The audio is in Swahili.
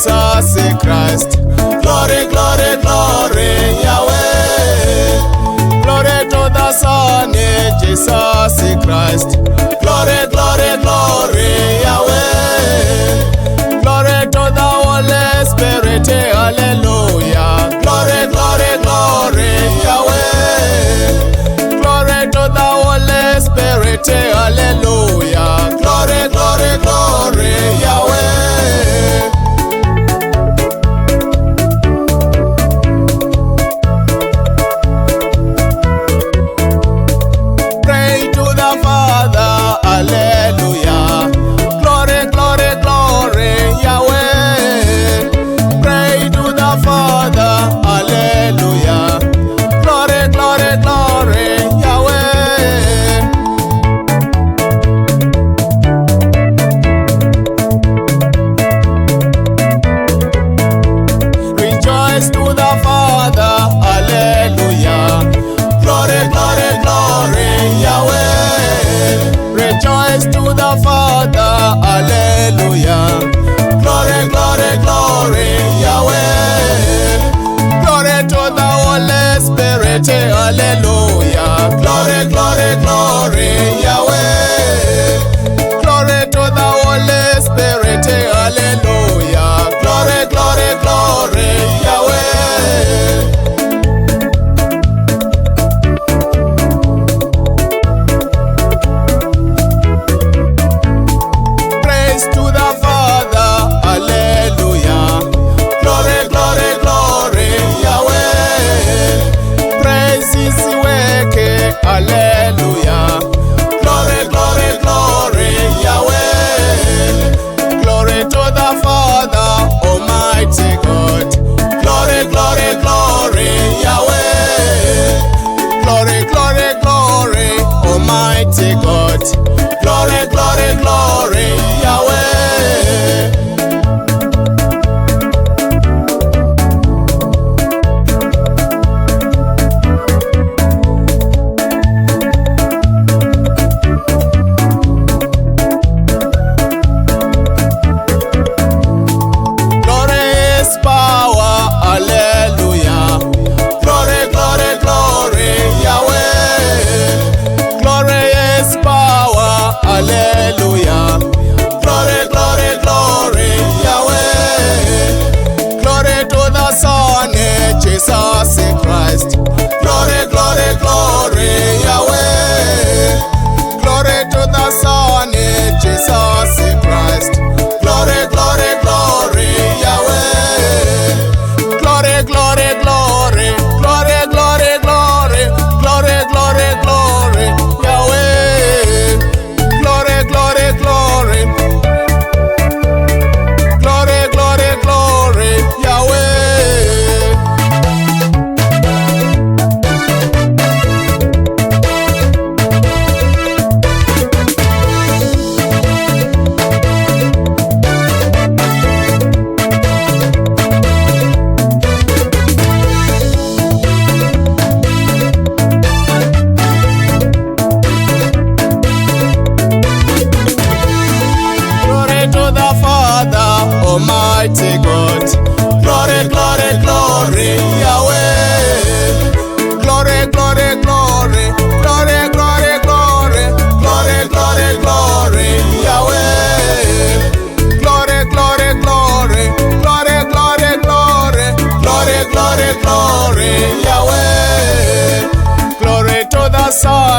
Jesus Christ. Glory, glory, glory, Yahweh. Glory to the Son, Jesus Christ. Glory, glory, glory, Yahweh. Glory to the Holy Spirit, hallelujah. Glory, glory, glory, Yahweh. Glory to the Holy Spirit, hallelujah. Glory, glory, glory, Yahweh. Pray to the Father, hallelujah. Glory, glory, glory, Yahweh. Pray to the Father, hallelujah. Glory, glory, glory, Yahweh. Rejoice to the Father, hallelujah. Glory, glory, glory, Yahweh. Rejoice to the Father, hallelujah. Glory, glory, glory, Yahweh. Glory to the Holy Spirit, hallelujah. Glory, glory, glory, Yahweh. Glory to the Holy Spirit, hallelujah. Glory, glory, glory, Yahweh. Praise to the Father, hallelujah. Glory, glory, glory, Yahweh. Praise His weke, hallelujah. Glory, glory, glory, Yahweh. Glory to the Father, Almighty God. Glory, glory, glory, Yahweh. Glory, glory, glory, Almighty God. Glory, glory, glory, Yahweh. Glory is power, hallelujah. Glory, glory, glory, Yahweh. Glory is power, hallelujah. Glory, glory, glory, Yahweh. Glory to the Son, Jesus Christ. Glory, glory, glory, Yahweh. Glory to the Son, Jesus Christ. Glory, glory, glory, Yahweh. Glory, glory, glory, glory, glory, glory, glory, glory, glory, Yahweh. Glory, glory, glory. Glory, glory, glory, Yahweh. Glory to the Father, Almighty God. Glory, glory, glory, Yahweh. Glory, glory, glory, glory, glory, glory, glory, glory, glory, Yahweh. Glory, glory, glory, glory, glory, glory, glory, glory, glory, Yahweh. Glory to the Son,